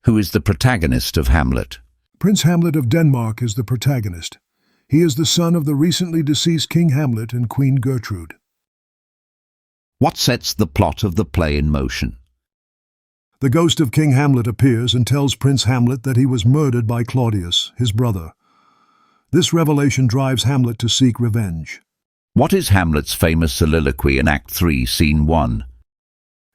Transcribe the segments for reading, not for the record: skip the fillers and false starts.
Who is the protagonist of Hamlet? Prince Hamlet of Denmark is the protagonist. He is the son of the recently deceased King Hamlet and Queen Gertrude. What sets the plot of the play in motion? The ghost of King Hamlet appears and tells Prince Hamlet that he was murdered by Claudius, his brother. This revelation drives Hamlet to seek revenge. What is Hamlet's famous soliloquy in Act 3, Scene 1?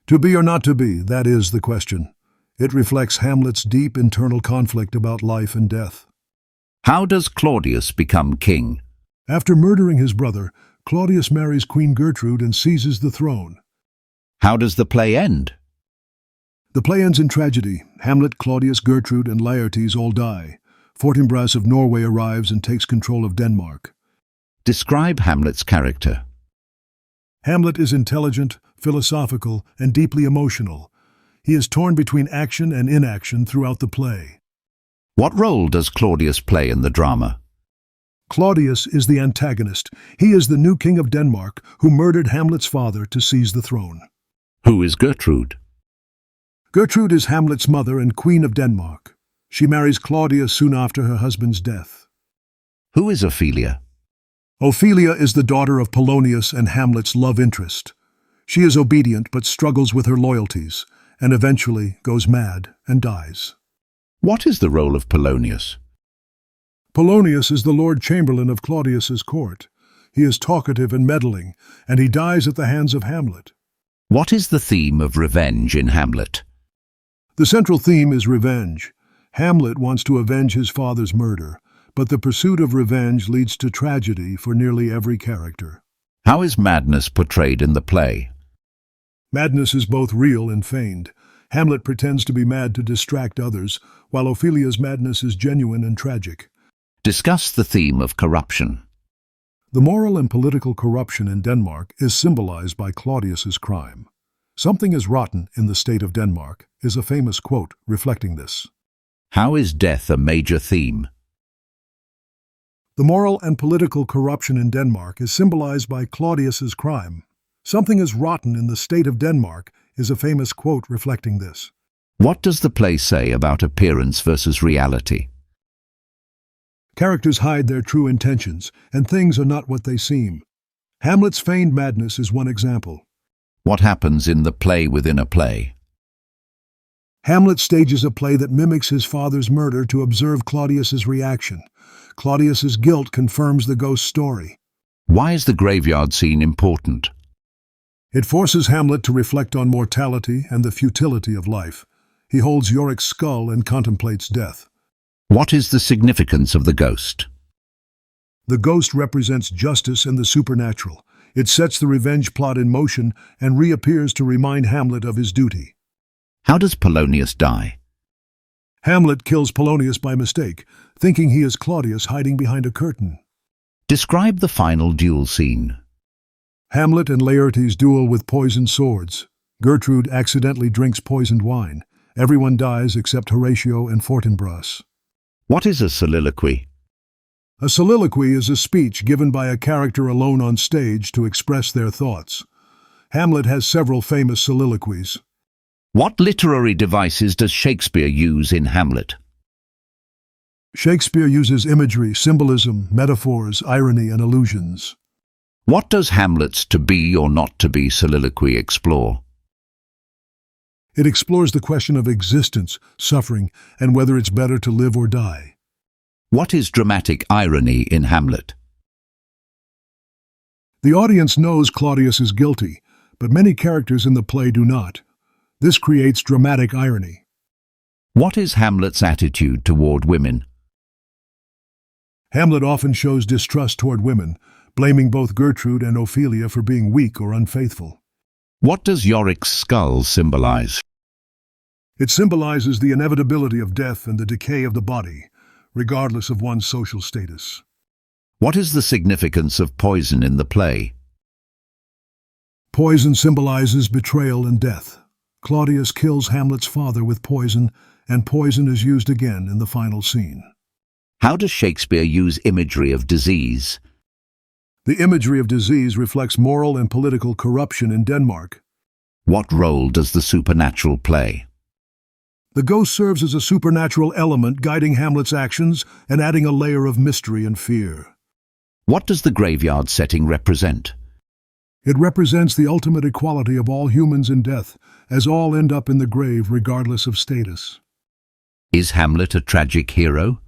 To be or not to be, that is the question. It reflects Hamlet's deep internal conflict about life and death. How does Claudius become king? After murdering his brother, Claudius marries Queen Gertrude and seizes the throne. How does the play end? The play ends in tragedy. Hamlet, Claudius, Gertrude, and Laertes all die. Fortinbras of Norway arrives and takes control of Denmark. Describe Hamlet's character. Hamlet is intelligent, philosophical, and deeply emotional. He is torn between action and inaction throughout the play. What role does Claudius play in the drama? Claudius is the antagonist. He is the new king of Denmark who murdered Hamlet's father to seize the throne. Who is Gertrude? Gertrude is Hamlet's mother and queen of Denmark. She marries Claudius soon after her husband's death. Who is Ophelia? Ophelia is the daughter of Polonius and Hamlet's love interest. She is obedient but struggles with her loyalties, and eventually goes mad and dies. What is the role of Polonius? Polonius is the Lord Chamberlain of Claudius's court. He is talkative and meddling, and he dies at the hands of Hamlet. What is the theme of revenge in Hamlet? The central theme is revenge. Hamlet wants to avenge his father's murder, but the pursuit of revenge leads to tragedy for nearly every character. How is madness portrayed in the play? Madness is both real and feigned. Hamlet pretends to be mad to distract others, while Ophelia's madness is genuine and tragic. Discuss the theme of corruption. The moral and political corruption in Denmark is symbolized by Claudius's crime. "Something is rotten in the state of Denmark" is a famous quote reflecting this. How is death a major theme? The moral and political corruption in Denmark is symbolized by Claudius's crime. "Something is rotten in the state of Denmark" is a famous quote reflecting this. What does the play say about appearance versus reality? Characters hide their true intentions, and things are not what they seem. Hamlet's feigned madness is one example. What happens in the play within a play? Hamlet stages a play that mimics his father's murder to observe Claudius's reaction. Claudius's guilt confirms the ghost story. Why is the graveyard scene important? It forces Hamlet to reflect on mortality and the futility of life. He holds Yorick's skull and contemplates death. What is the significance of the ghost? The ghost represents justice and the supernatural. It sets the revenge plot in motion and reappears to remind Hamlet of his duty. How does Polonius die? Hamlet kills Polonius by mistake, thinking he is Claudius hiding behind a curtain. Describe the final duel scene. Hamlet and Laertes duel with poisoned swords. Gertrude accidentally drinks poisoned wine. Everyone dies except Horatio and Fortinbras. What is a soliloquy? A soliloquy is a speech given by a character alone on stage to express their thoughts. Hamlet has several famous soliloquies. What literary devices does Shakespeare use in Hamlet? Shakespeare uses imagery, symbolism, metaphors, irony, and allusions. What does Hamlet's to be or not to be soliloquy explore? It explores the question of existence, suffering, and whether it's better to live or die. What is dramatic irony in Hamlet? The audience knows Claudius is guilty, but many characters in the play do not. This creates dramatic irony. What is Hamlet's attitude toward women? Hamlet often shows distrust toward women, blaming both Gertrude and Ophelia for being weak or unfaithful. What does Yorick's skull symbolize? It symbolizes the inevitability of death and the decay of the body, regardless of one's social status. What is the significance of poison in the play? Poison symbolizes betrayal and death. Claudius kills Hamlet's father with poison, and poison is used again in the final scene. How does Shakespeare use imagery of disease? The imagery of disease reflects moral and political corruption in Denmark. What role does the supernatural play? The ghost serves as a supernatural element guiding Hamlet's actions and adding a layer of mystery and fear. What does the graveyard setting represent? It represents the ultimate equality of all humans in death, as all end up in the grave regardless of status. Is Hamlet a tragic hero?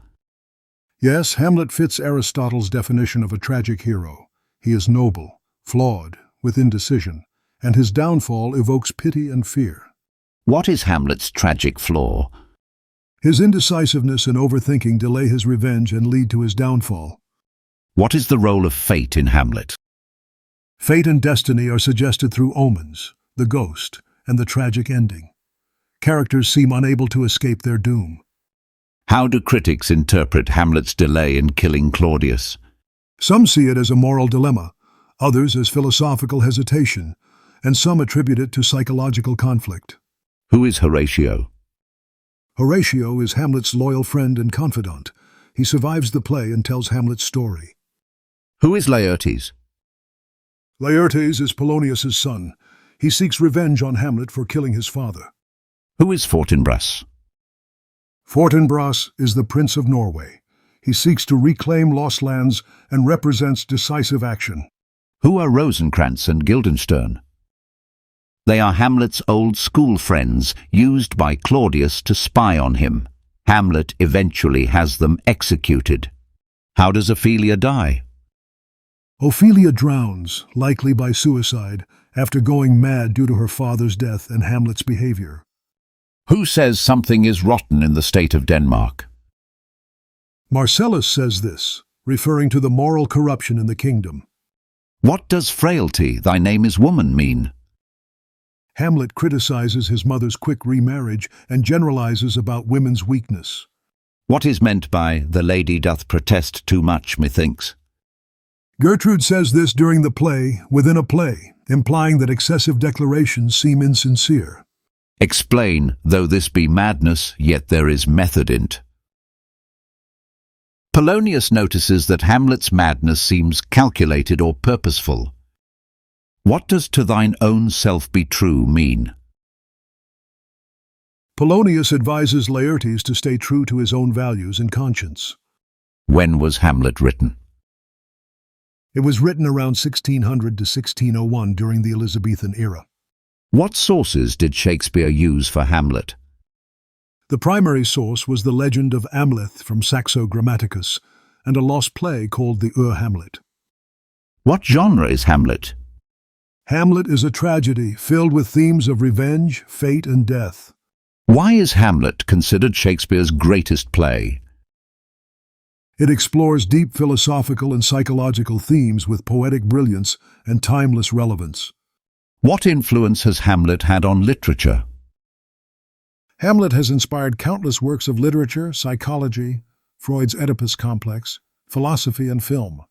Yes, Hamlet fits Aristotle's definition of a tragic hero. He is noble, flawed, with indecision, and his downfall evokes pity and fear. What is Hamlet's tragic flaw? His indecisiveness and overthinking delay his revenge and lead to his downfall. What is the role of fate in Hamlet? Fate and destiny are suggested through omens, the ghost, and the tragic ending. Characters seem unable to escape their doom. How do critics interpret Hamlet's delay in killing Claudius? Some see it as a moral dilemma, others as philosophical hesitation, and some attribute it to psychological conflict. Who is Horatio? Horatio is Hamlet's loyal friend and confidant. He survives the play and tells Hamlet's story. Who is Laertes? Laertes is Polonius's son. He seeks revenge on Hamlet for killing his father. Who is Fortinbras? Fortinbras is the Prince of Norway. He seeks to reclaim lost lands and represents decisive action. Who are Rosencrantz and Guildenstern? They are Hamlet's old school friends, used by Claudius to spy on him. Hamlet eventually has them executed. How does Ophelia die? Ophelia drowns, likely by suicide, after going mad due to her father's death and Hamlet's behavior. Who says something is rotten in the state of Denmark? Marcellus says this, referring to the moral corruption in the kingdom. What does frailty, thy name is woman, mean? Hamlet criticizes his mother's quick remarriage and generalizes about women's weakness. What is meant by the lady doth protest too much, methinks? Gertrude says this during the play, within a play, implying that excessive declarations seem insincere. Explain, though this be madness, yet there is method in't. Polonius notices that Hamlet's madness seems calculated or purposeful. What does to thine own self be true mean? Polonius advises Laertes to stay true to his own values and conscience. When was Hamlet written? It was written around 1600 to 1601 during the Elizabethan era. What sources did Shakespeare use for Hamlet? The primary source was the legend of Amleth from Saxo Grammaticus and a lost play called the Hamlet. What genre is Hamlet? Hamlet is a tragedy filled with themes of revenge, fate, and death. Why is Hamlet considered Shakespeare's greatest play? It explores deep philosophical and psychological themes with poetic brilliance and timeless relevance. What influence has Hamlet had on literature? Hamlet has inspired countless works of literature, psychology, Freud's Oedipus complex, philosophy, and film.